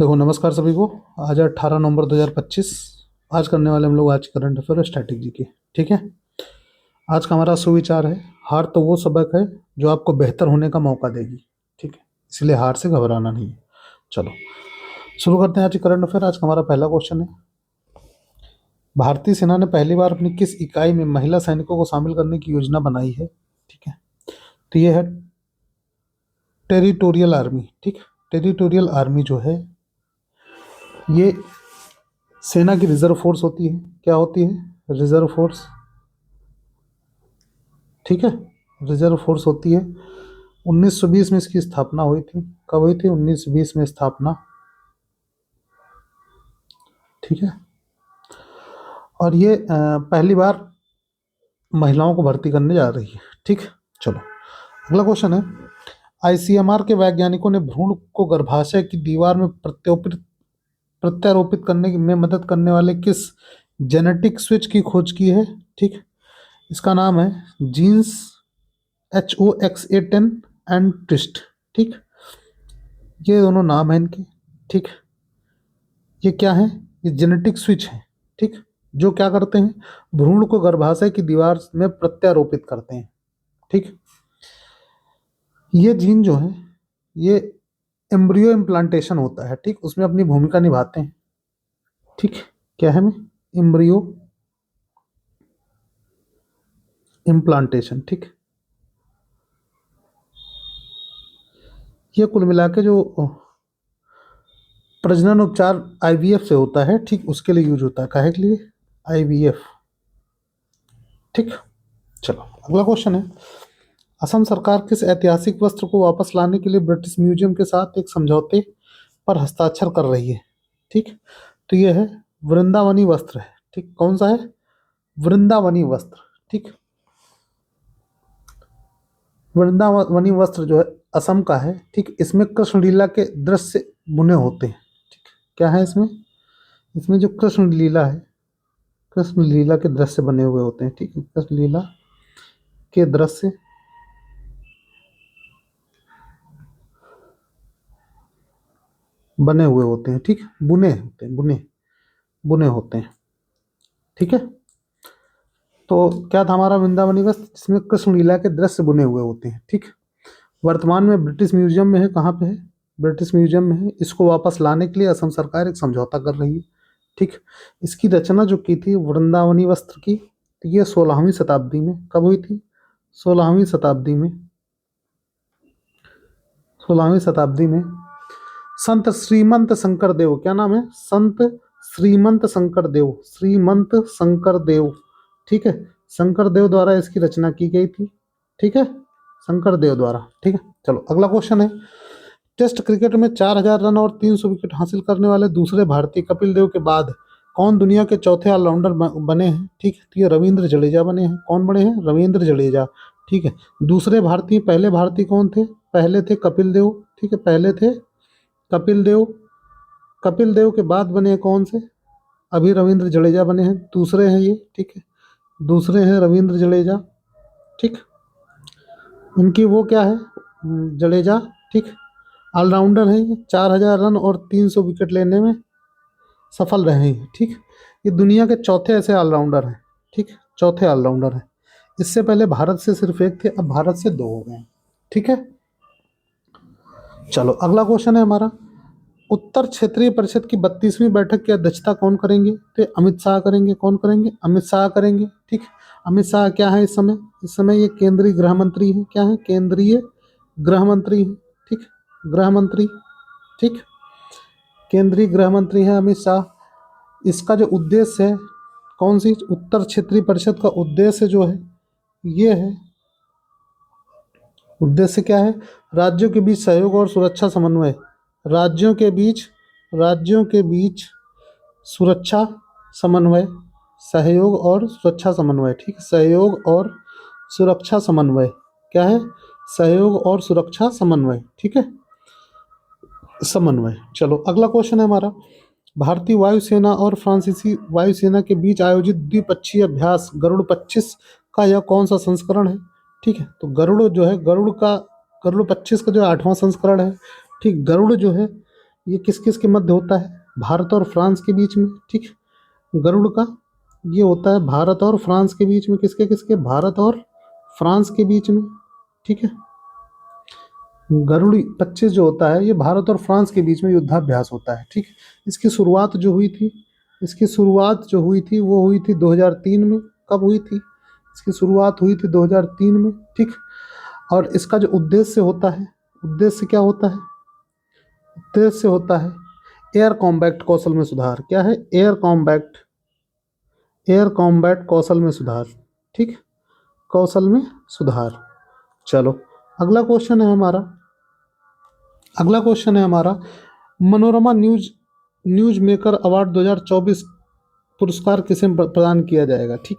देखो, नमस्कार सभी को। आज 18 नवंबर 2025। आज करने वाले हम लोग आज करंट अफेयर और स्ट्रैटेजी की। ठीक है। आज का हमारा सुविचार है, हार तो वो सबक है जो आपको बेहतर होने का मौका देगी। ठीक है, इसलिए हार से घबराना नहीं है। चलो शुरू करते हैं आज की करंट अफेयर। आज का हमारा पहला क्वेश्चन है, भारतीय सेना ने पहली बार अपनी किस इकाई में महिला सैनिकों को शामिल करने की योजना बनाई है? ठीक है, तो ये है टेरिटोरियल आर्मी। ठीक, टेरिटोरियल आर्मी जो है ये सेना की रिजर्व फोर्स होती है। क्या होती है? Reserve force. ठीक है, रिजर्व फोर्स होती है। 1920 में इसकी स्थापना हुई थी। कब हुई थी? 1920 में स्थापना। ठीक है, और ये पहली बार महिलाओं को भर्ती करने जा रही है। ठीक, चलो अगला क्वेश्चन है, आईसीएमआर के वैज्ञानिकों ने भ्रूण को गर्भाशय की दीवार में प्रत्यारोपित करने में मदद करने वाले किस जेनेटिक स्विच की खोज की है? ठीक, इसका नाम है जीन्स HOXA10 एंड ट्विस्ट। ठीक, ये दोनों नाम है इनके। ठीक, ये क्या है? ये जेनेटिक स्विच है। ठीक, जो क्या करते हैं? भ्रूण को गर्भाशय की दीवार में प्रत्यारोपित करते हैं। ठीक, ये जीन जो है ये एम्ब्रियो इम्प्लांटेशन होता है। ठीक, उसमें अपनी भूमिका निभाते हैं। ठीक, क्या है? में एम्ब्रियो इम्प्लांटेशन। ठीक, ये कुल मिला के जो प्रजनन उपचार IVF से होता है, ठीक, उसके लिए यूज होता है। काहे के लिए? IVF। ठीक, चलो अगला क्वेश्चन है, असम सरकार किस ऐतिहासिक वस्त्र को वापस लाने के लिए ब्रिटिश म्यूजियम के साथ एक समझौते पर हस्ताक्षर कर रही है? ठीक, तो ये है वृंदावनी वस्त्र है। ठीक, कौन सा है? वृंदावनी वस्त्र। ठीक, वृंदावनी वस्त्र जो है असम का है। ठीक, इसमें कृष्ण लीला के दृश्य बुने होते हैं। ठीक, क्या है इसमें? इसमें जो कृष्ण लीला है, कृष्ण लीला के दृश्य बने हुए होते हैं। ठीक है, कृष्ण लीला के दृश्य बने हुए होते हैं। ठीक, बुने होते हैं, बुने बुने होते हैं। ठीक है, तो क्या था हमारा वृंदावनी वस्त्र, जिसमें कृष्ण लीला के दृश्य बुने हुए होते हैं। ठीक, वर्तमान में ब्रिटिश म्यूजियम में है। कहाँ पे है? ब्रिटिश म्यूजियम में है। इसको वापस लाने के लिए असम सरकार एक समझौता कर रही है। ठीक, इसकी रचना जो की थी वृंदावनी वस्त्र की, तो ये 16वीं शताब्दी में। कब हुई थी? 16वीं शताब्दी में। 16वीं शताब्दी में संत श्रीमंत शंकर देव, क्या नाम है? संत श्रीमंत शंकर देव, श्रीमंत शंकर देव। ठीक है, शंकर देव द्वारा इसकी रचना की गई थी। ठीक है, शंकर देव द्वारा। ठीक है, चलो अगला क्वेश्चन है, टेस्ट क्रिकेट में 4000 रन और 300 विकेट हासिल करने वाले दूसरे भारतीय कपिल देव के बाद कौन दुनिया के चौथे ऑलराउंडर बने हैं? ठीक है, तो ये रविंद्र जडेजा बने हैं। कौन बने हैं? रविंद्र जडेजा। ठीक है, दूसरे भारतीय, पहले भारतीय कौन थे? पहले थे कपिल देव। ठीक है, पहले थे कपिल देव। कपिल देव के बाद बने हैं कौन से? अभी रविंद्र जडेजा बने हैं, दूसरे हैं ये। ठीक है, दूसरे हैं रविंद्र जडेजा। ठीक, उनकी वो क्या है? जडेजा। ठीक, ऑलराउंडर है ये, 4000 रन और 300 विकेट लेने में सफल रहे हैं। ठीक, ये दुनिया के चौथे ऐसे ऑलराउंडर हैं। ठीक, चौथे ऑलराउंडर हैं। इससे पहले भारत से सिर्फ एक थे, अब भारत से दो हो गए हैं। ठीक है, चलो अगला क्वेश्चन है हमारा, उत्तर क्षेत्रीय परिषद की 32वीं बैठक की अध्यक्षता कौन करेंगे? तो अमित शाह करेंगे। कौन करेंगे? अमित शाह करेंगे। ठीक, अमित शाह क्या है इस समय? इस समय ये केंद्रीय गृह मंत्री है। क्या है? केंद्रीय गृह मंत्री है। ठीक, गृह मंत्री। ठीक, केंद्रीय गृह मंत्री है अमित शाह। इसका जो उद्देश्य है, कौन सी उत्तर क्षेत्रीय परिषद का उद्देश्य जो है ये है, उद्देश्य क्या है? राज्यों के बीच सहयोग और सुरक्षा समन्वय। राज्यों के बीच, राज्यों के बीच सुरक्षा समन्वय, सहयोग और सुरक्षा समन्वय। ठीक, सहयोग और सुरक्षा समन्वय। क्या है? सहयोग और सुरक्षा समन्वय। ठीक है, समन्वय। चलो अगला क्वेश्चन है हमारा, भारतीय वायुसेना और फ्रांसीसी वायुसेना के बीच आयोजित द्विपक्षीय अभ्यास गरुड़ 25 का यह कौन सा संस्करण है? ठीक है, तो गरुड़ जो है, गरुड़ 25 का जो 8वां संस्करण है। ठीक, गरुड़ जो है ये किस किस के मध्य होता है? भारत और फ्रांस के बीच में, ठीक। गरुड़ का ये होता है भारत और फ्रांस के बीच में, किसके किसके? भारत और फ्रांस के बीच में, ठीक है। गरुड़ी 25 जो होता है ये भारत और फ्रांस के बीच में युद्धाभ्यास होता है, ठीक। इसकी शुरुआत जो हुई थी, इसकी शुरुआत जो हुई थी वो हुई थी 2003 में। कब हुई थी? इसकी शुरुआत हुई थी 2003 में, ठीक। और इसका जो उद्देश्य होता है, उद्देश्य क्या होता है? उद्देश्य होता है एयर कॉम्बैट कौशल में सुधार। क्या है? एयर कॉम्बैट कौशल में सुधार, ठीक। कौशल में सुधार। चलो अगला क्वेश्चन है हमारा, अगला क्वेश्चन है हमारा मनोरमा न्यूज मेकर अवार्ड 2024 पुरस्कार किसे प्रदान किया जाएगा, ठीक।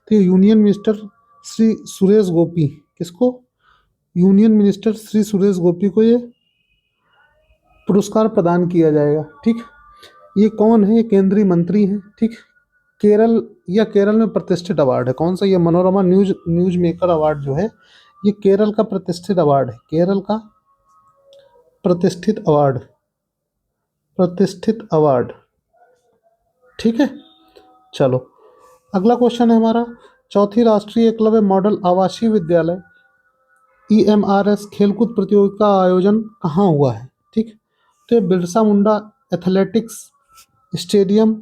तो यूनियन मिनिस्टर श्री सुरेश गोपी, किसको? यूनियन मिनिस्टर श्री सुरेश गोपी को ये पुरस्कार प्रदान किया जाएगा, ठीक। ये कौन है? ये केंद्रीय मंत्री हैं, ठीक। केरल में प्रतिष्ठित अवार्ड है। कौन सा? ये मनोरमा न्यूज मेकर अवार्ड जो है ये केरल का प्रतिष्ठित अवार्ड है, केरल का प्रतिष्ठित अवार्ड, प्रतिष्ठित अवार्ड, ठीक है। चलो अगला क्वेश्चन है हमारा चौथी राष्ट्रीय एकलव्य मॉडल आवासीय विद्यालय EMRS खेलकूद प्रतियोगिता का आयोजन कहाँ हुआ है, ठीक। तो ये बिरसा मुंडा एथलेटिक्स स्टेडियम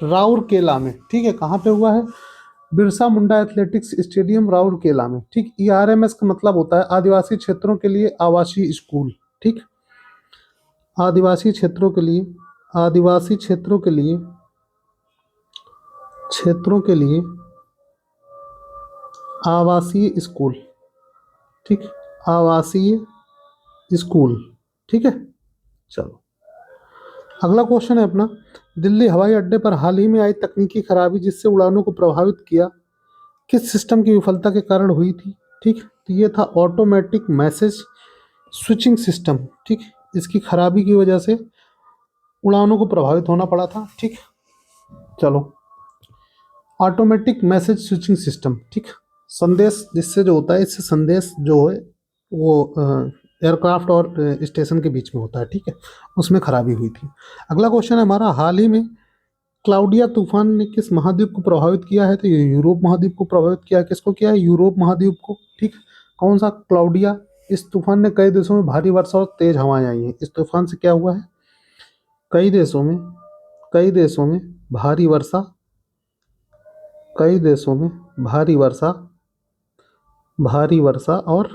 राउरकेला में, ठीक है। कहाँ पे हुआ है? बिरसा मुंडा एथलेटिक्स स्टेडियम राउरकेला में, ठीक। ERMS का मतलब होता है आदिवासी क्षेत्रों के लिए आवासीय स्कूल, ठीक। आदिवासी क्षेत्रों के लिए, आदिवासी क्षेत्रों के लिए, क्षेत्रों के लिए आवासीय स्कूल, ठीक। आवासीय स्कूल, ठीक है। चलो अगला क्वेश्चन है अपना दिल्ली हवाई अड्डे पर हाल ही में आई तकनीकी खराबी जिससे उड़ानों को प्रभावित किया किस सिस्टम की विफलता के कारण हुई थी, ठीक। तो ये था ऑटोमेटिक मैसेज स्विचिंग सिस्टम, ठीक। इसकी खराबी की वजह से उड़ानों को प्रभावित होना पड़ा था, ठीक। चलो ऑटोमेटिक मैसेज स्विचिंग सिस्टम, ठीक। संदेश जिससे जो होता है, इससे संदेश जो है वो एयरक्राफ्ट और स्टेशन के बीच में होता है, ठीक है। उसमें खराबी हुई थी। अगला क्वेश्चन है हमारा हाल ही में क्लाउडिया तूफान ने किस महाद्वीप को प्रभावित किया है? तो ये यूरोप महाद्वीप को प्रभावित किया है। किसको किया है? यूरोप महाद्वीप को, ठीक। कौन सा? क्लाउडिया। इस तूफान ने कई देशों में भारी वर्षा और तेज हवाएं आई हैं। इस तूफान से क्या हुआ है? कई देशों में, कई देशों में भारी वर्षा, कई देशों में भारी वर्षा, भारी वर्षा और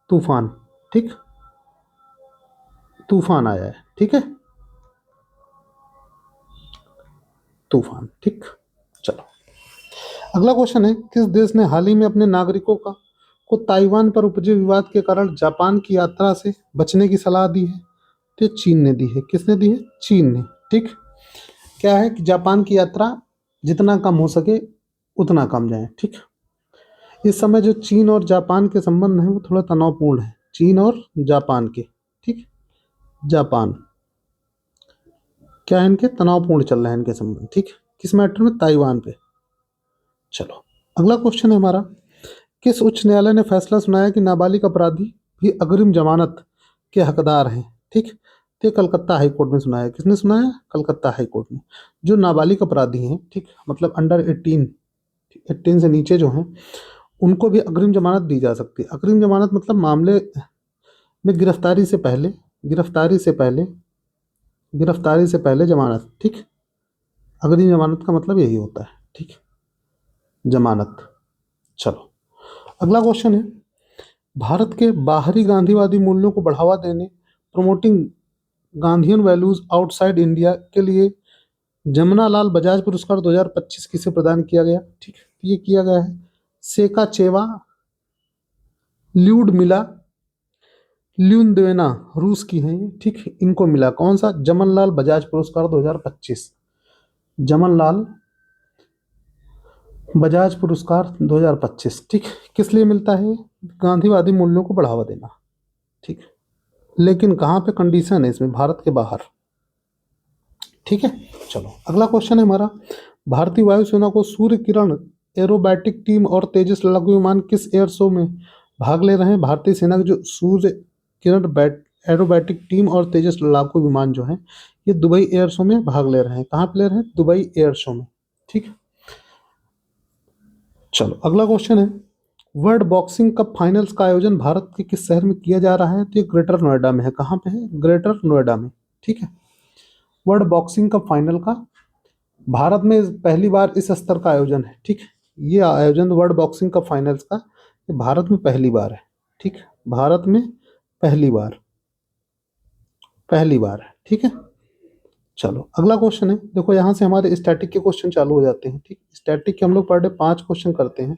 तूफान, ठीक। तूफान आया है, ठीक है। तूफान, ठीक। चलो अगला क्वेश्चन है किस देश ने हाल ही में अपने नागरिकों को ताइवान पर उपजे विवाद के कारण जापान की यात्रा से बचने की सलाह दी है? तो चीन ने दी है। किसने दी है? चीन ने, ठीक। क्या है कि जापान की यात्रा जितना कम हो सके उतना कम जाए, ठीक। इस समय जो चीन और जापान के संबंध हैं वो थोड़ा तनावपूर्ण है, चीन और जापान के, ठीक। जापान क्या है? इनके तनावपूर्ण चल रहे हैं इनके संबंध, ठीक। किस मैटर में? ताइवान पे। चलो अगला क्वेश्चन है हमारा किस उच्च न्यायालय ने फैसला सुनाया कि नाबालिग अपराधी भी अग्रिम जमानत के हकदार हैं, ठीक। तो कलकत्ता हाई कोर्ट में सुनाया। किसने सुनाया? कलकत्ता हाई कोर्ट में। जो नाबालिग अपराधी हैं, ठीक, मतलब अंडर 18 से नीचे जो हैं उनको भी अग्रिम जमानत दी जा सकती है। अग्रिम जमानत मतलब मामले में गिरफ्तारी से पहले, गिरफ्तारी से पहले, गिरफ्तारी से पहले जमानत, ठीक। अग्रिम जमानत का मतलब यही होता है, ठीक, जमानत। चलो अगला क्वेश्चन है भारत के बाहरी गांधीवादी मूल्यों को बढ़ावा देने promoting Gandhian values outside India के लिए जमनालाल बजाज पुरस्कार 2025 किसे प्रदान किया गया, ठीक। ये किया गया है सेकाचेवा ल्यूडमिला ल्यूनदेना, रूस की हैं ये, ठीक। इनको मिला कौन सा? जमनलाल बजाज पुरस्कार 2025। जमनलाल बजाज पुरस्कार 2025, ठीक। किस लिए मिलता है? गांधीवादी मूल्यों को बढ़ावा देना, ठीक। लेकिन कहाँ पे कंडीशन है इसमें? भारत के बाहर, ठीक है। चलो अगला क्वेश्चन है हमारा भारतीय वायुसेना को सूर्य किरण एरोबैटिक टीम और तेजस लड़ाकू विमान किस एयर शो में भाग ले रहे हैं? भारतीय सेना के जो सूर्य किरण एरोबैटिक टीम और तेजस लड़ाकू विमान जो है ये दुबई एयर शो में भाग ले रहे हैं। कहाँ पे ले रहे हैं? दुबई एयर शो में। ठीक है, चलो अगला क्वेश्चन है, वर्ल्ड बॉक्सिंग कप फाइनल्स का आयोजन भारत के किस शहर में किया जा रहा है? तो ये ग्रेटर नोएडा में है। कहाँ पे है? ग्रेटर नोएडा में। ठीक है, वर्ल्ड बॉक्सिंग कप फाइनल का भारत में पहली बार इस स्तर का आयोजन है। ठीक है, ये आयोजन वर्ल्ड बॉक्सिंग कप फाइनल्स का ये भारत में पहली बार है। ठीक है, भारत में पहली बार, पहली बार है। ठीक है, चलो अगला क्वेश्चन है, देखो यहाँ से हमारे स्टैटिक के क्वेश्चन चालू हो जाते हैं। ठीक, स्टैटिक के हम लोग पर डे 5 क्वेश्चन करते हैं।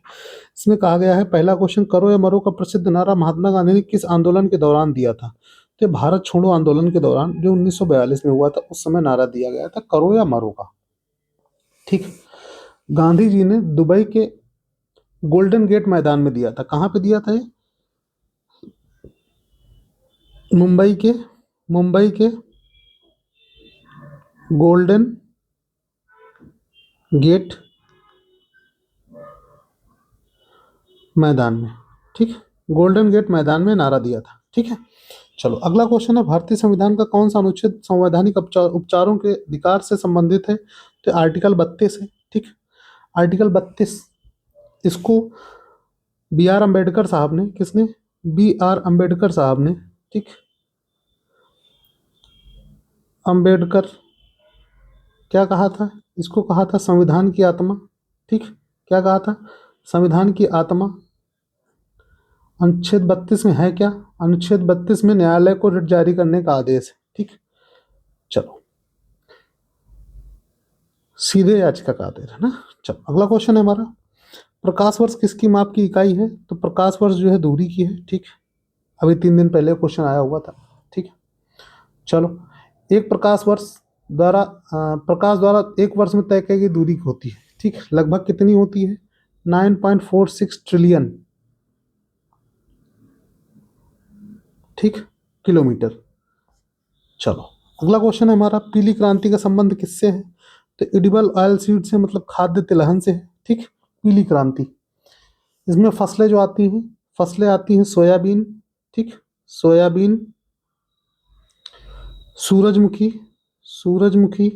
इसमें कहा गया है, पहला क्वेश्चन, करो या मरो का प्रसिद्ध नारा महात्मा गांधी ने किस आंदोलन के दौरान दिया था? तो ये भारत छोड़ो आंदोलन के दौरान जो 1942 में हुआ था उस समय नारा दिया गया था, करो या मरो का। ठीक, गांधी जी ने दुबई के गोल्डन गेट मैदान में दिया था। कहाँ पे दिया था ये? मुंबई के गोल्डन गेट मैदान में। ठीक, गोल्डन गेट मैदान में नारा दिया था। ठीक है, चलो अगला क्वेश्चन है, भारतीय संविधान का कौन सा अनुच्छेद संवैधानिक उपचारों के अधिकार से संबंधित है? तो आर्टिकल 32 है। ठीक, आर्टिकल 32, इसको बी आर अम्बेडकर साहब ने, किसने? बी आर अम्बेडकर साहब ने। ठीक, अम्बेडकर क्या कहा था? इसको कहा था संविधान की आत्मा। ठीक, क्या कहा था? संविधान की आत्मा। अनुच्छेद 32 में है क्या? अनुच्छेद 32 में न्यायालय को रिट जारी करने का आदेश है। ठीक, चलो सीधे याचिका का आदेश है ना। चलो अगला क्वेश्चन है हमारा, प्रकाश वर्ष किसकी माप की इकाई है? तो प्रकाश वर्ष जो है दूरी की है। ठीक, अभी 3 दिन पहले क्वेश्चन आया हुआ था। ठीक है, चलो एक प्रकाश वर्ष द्वारा प्रकाश द्वारा एक वर्ष में तय की गई दूरी होती है। ठीक, लगभग कितनी होती है? 9.46 ट्रिलियन। ठीक, किलोमीटर। चलो अगला क्वेश्चन है हमारा, पीली क्रांति का संबंध किससे है? तो एडिबल ऑयल सीड से, मतलब खाद्य तिलहन से है। ठीक, पीली क्रांति, इसमें फसलें जो आती हैं, फसलें आती हैं सोयाबीन। ठीक, सोयाबीन, सूरजमुखी, सूरजमुखी।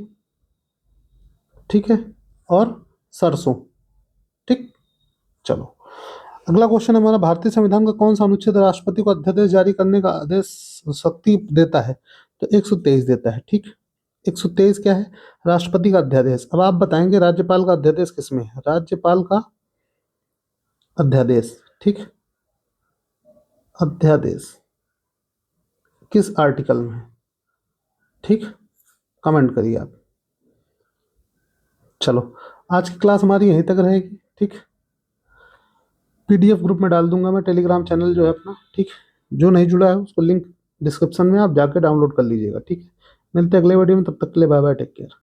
ठीक है, और सरसों। ठीक, चलो अगला क्वेश्चन हमारा, भारतीय संविधान का कौन सा अनुच्छेद राष्ट्रपति को अध्यादेश जारी करने का आदेश शक्ति देता है? तो 123 देता है। ठीक, 123 क्या है? राष्ट्रपति का अध्यादेश। अब आप बताएंगे राज्यपाल का अध्यादेश किसमें है? राज्यपाल का अध्यादेश। ठीक, अध्यादेश किस आर्टिकल में? ठीक, कमेंट करिए आप। चलो आज की क्लास हमारी यहीं तक रहेगी। ठीक, पीडीएफ ग्रुप में डाल दूंगा मैं, टेलीग्राम चैनल जो है अपना। ठीक, जो नहीं जुड़ा है उसको लिंक डिस्क्रिप्शन में आप जाके डाउनलोड कर लीजिएगा। ठीक है, मिलते हैं अगले वीडियो में, तब तक के लिए बाय बाय, टेक केयर।